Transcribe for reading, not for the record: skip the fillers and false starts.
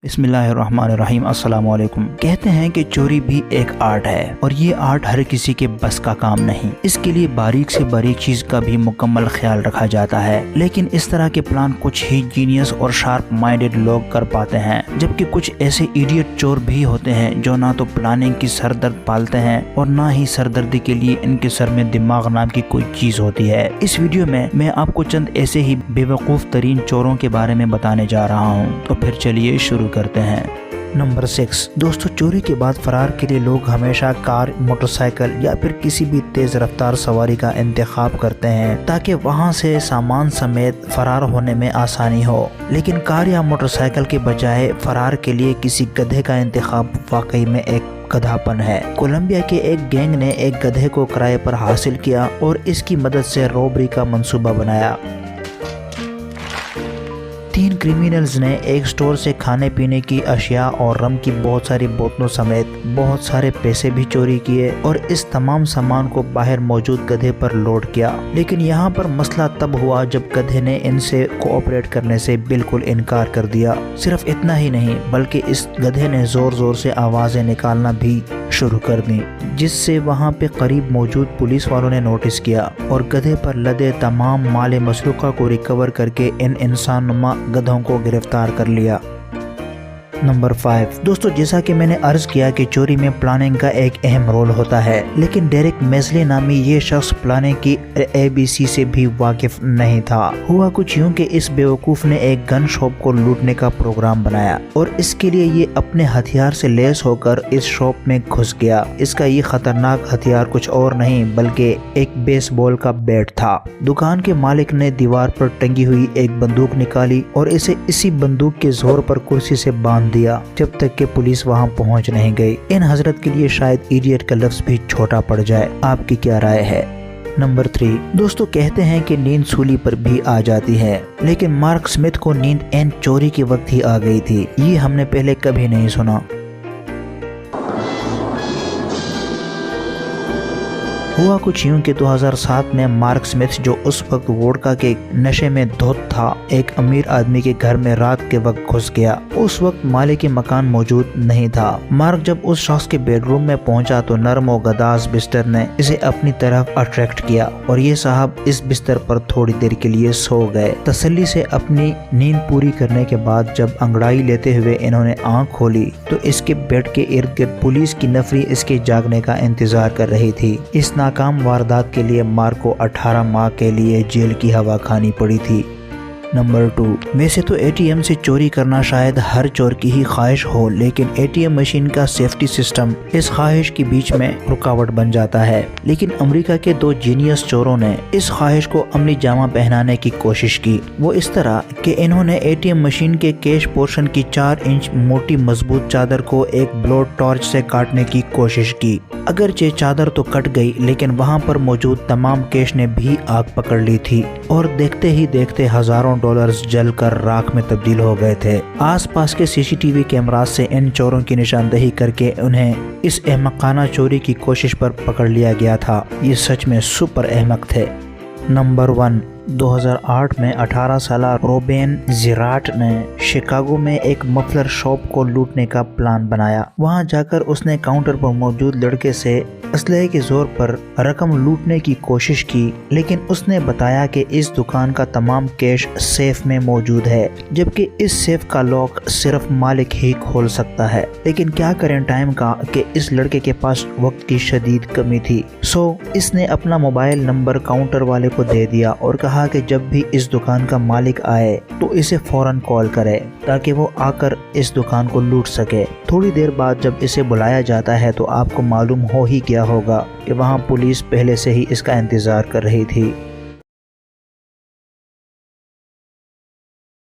بسم اللہ الرحمن الرحیم۔ السلام علیکم۔ کہتے ہیں کہ چوری بھی ایک آرٹ ہے اور یہ آرٹ ہر کسی کے بس کا کام نہیں۔ اس کے لیے باریک سے باریک چیز کا بھی مکمل خیال رکھا جاتا ہے، لیکن اس طرح کے پلان کچھ ہی جینیس اور شارپ مائنڈڈ لوگ کر پاتے ہیں، جبکہ کچھ ایسے ایڈیٹ چور بھی ہوتے ہیں جو نہ تو پلاننگ کی سردرد پالتے ہیں اور نہ ہی سردردی کے لیے ان کے سر میں دماغ نام کی کوئی چیز ہوتی ہے۔ اس ویڈیو میں آپ کو چند ایسے ہی بے وقوف ترین چوروں کے بارے میں بتانے جا رہا ہوں، تو پھر چلیے شروع کرتے ہیں۔ نمبر 6 دوستو، چوری کے بعد فرار کے لیے لوگ ہمیشہ کار، موٹر سائیکل یا پھر کسی بھی تیز رفتار سواری کا انتخاب کرتے ہیں تاکہ وہاں سے سامان سمیت فرار ہونے میں آسانی ہو، لیکن کار یا موٹر سائیکل کے بجائے فرار کے لیے کسی گدھے کا انتخاب واقعی میں ایک گدھا پن ہے۔ کولمبیا کے ایک گینگ نے ایک گدھے کو کرائے پر حاصل کیا اور اس کی مدد سے روبری کا منصوبہ بنایا۔ 3 کریمنلز نے ایک سٹور سے کھانے پینے کی اشیاء اور رم کی بہت ساری بوتلوں سمیت بہت سارے پیسے بھی چوری کیے اور اس تمام سامان کو باہر موجود گدھے پر لوڈ کیا، لیکن یہاں پر مسئلہ تب ہوا جب گدھے نے ان سے کوآپریٹ کرنے سے بالکل انکار کر دیا۔ صرف اتنا ہی نہیں بلکہ اس گدھے نے زور زور سے آوازیں نکالنا بھی شروع کر دیں، جس سے وہاں پہ قریب موجود پولیس والوں نے نوٹس کیا اور گدھے پر لدے تمام مال مسروقہ کو ریکور کر کے ان انسان نما گدھوں کو گرفتار کر لیا۔ نمبر 5 دوستو، جیسا کہ میں نے عرض کیا کہ چوری میں پلاننگ کا ایک اہم رول ہوتا ہے، لیکن ڈیرک میزلی نامی یہ شخص پلاننگ کی ABC سے بھی واقف نہیں تھا۔ ہوا کچھ یوں کہ اس بیوقوف نے ایک گن شاپ کو لوٹنے کا پروگرام بنایا اور اس کے لیے یہ اپنے ہتھیار سے لیس ہو کر اس شاپ میں گھس گیا۔ اس کا یہ خطرناک ہتھیار کچھ اور نہیں بلکہ ایک بیس بال کا بیٹ تھا۔ دکان کے مالک نے دیوار پر ٹنگی ہوئی ایک بندوق نکالی اور اسے اسی بندوق کے زور پر کرسی سے باندھ دیا جب تک کہ پولیس وہاں پہنچ نہیں گئی۔ ان حضرت کے لیے شاید ایڈیٹ کا لفظ بھی چھوٹا پڑ جائے، آپ کی کیا رائے ہے؟ نمبر 3 دوستو، کہتے ہیں کہ نیند سولی پر بھی آ جاتی ہے، لیکن مارک سمتھ کو نیند این چوری کے وقت ہی آ گئی تھی۔ یہ ہم نے پہلے کبھی نہیں سنا۔ ہوا کچھ یوں کہ 2007 میں مارک سمتھ، جو اس وقت ووڈکا کے نشے میں دھت تھا، ایک امیر آدمی کے گھر میں رات کے وقت گھس گیا۔ اس وقت مالک مکان موجود نہیں تھا۔ مارک جب اس شخص کے بیڈ روم میں پہنچا تو نرم و گداز بستر نے اسے اپنی طرف اٹریکٹ کیا اور یہ صاحب اس بستر پر تھوڑی دیر کے لیے سو گئے۔ تسلی سے اپنی نیند پوری کرنے کے بعد جب انگڑائی لیتے ہوئے انہوں نے آنکھ کھولی تو اس کے بیڈ کے ارد گرد پولیس کی نفری اس کے جاگنے کا انتظار کر رہی تھی۔ اس ناکام واردات کے لیے مارک کو 18 ماہ کے لیے جیل کی ہوا کھانی پڑی تھی۔ نمبر 2 ویسے تو ATM سے چوری کرنا شاید ہر چور کی ہی خواہش ہو، لیکن ATM مشین کا سیفٹی سسٹم اس خواہش کے بیچ میں رکاوٹ بن جاتا ہے۔ لیکن امریکہ کے 2 جینیس چوروں نے اس خواہش کو عملی جامہ پہنانے کی کوشش کی۔ وہ اس طرح کہ انہوں نے ATM مشین کے کیش پورشن کی 4 انچ موٹی مضبوط چادر کو ایک بلو ٹارچ سے کاٹنے کی کوشش کی۔ اگرچہ چادر تو کٹ گئی، لیکن وہاں پر موجود تمام کیش نے بھی آگ پکڑ لی تھی اور دیکھتے ہی دیکھتے ہزاروں ڈالرز جل کر راکھ میں تبدیل ہو گئے تھے۔ آس پاس کے CCTV کیمرات سے ان چوروں کی نشاندہی کر کے انہیں اس احمقانہ چوری کی کوشش پر پکڑ لیا گیا تھا۔ یہ سچ میں سپر احمق تھے۔ نمبر 1 2008 میں 18 سالہ روبین زیراٹ نے شکاگو میں ایک مفلر شاپ کو لوٹنے کا پلان بنایا۔ وہاں جا کر اس نے کاؤنٹر پر موجود لڑکے سے اسلحے کے زور پر رقم لوٹنے کی کوشش کی، لیکن اس نے بتایا کہ اس دکان کا تمام کیش سیف میں موجود ہے، جبکہ اس سیف کا لاک صرف مالک ہی کھول سکتا ہے۔ لیکن کیا کریں ٹائم کا کہ اس لڑکے کے پاس وقت کی شدید کمی تھی، سو اس نے اپنا موبائل نمبر کاؤنٹر والے کو دے دیا اور کہا کہ جب بھی اس دکان کا مالک آئے تو اسے فوراً کال کرے تاکہ وہ آ کر اس دکان کو لوٹ سکے۔ تھوڑی دیر بعد جب اسے بلایا جاتا ہے تو آپ کو معلوم ہو ہی کیا ہوگا کہ وہاں پولیس پہلے سے ہی اس کا انتظار کر رہی تھی۔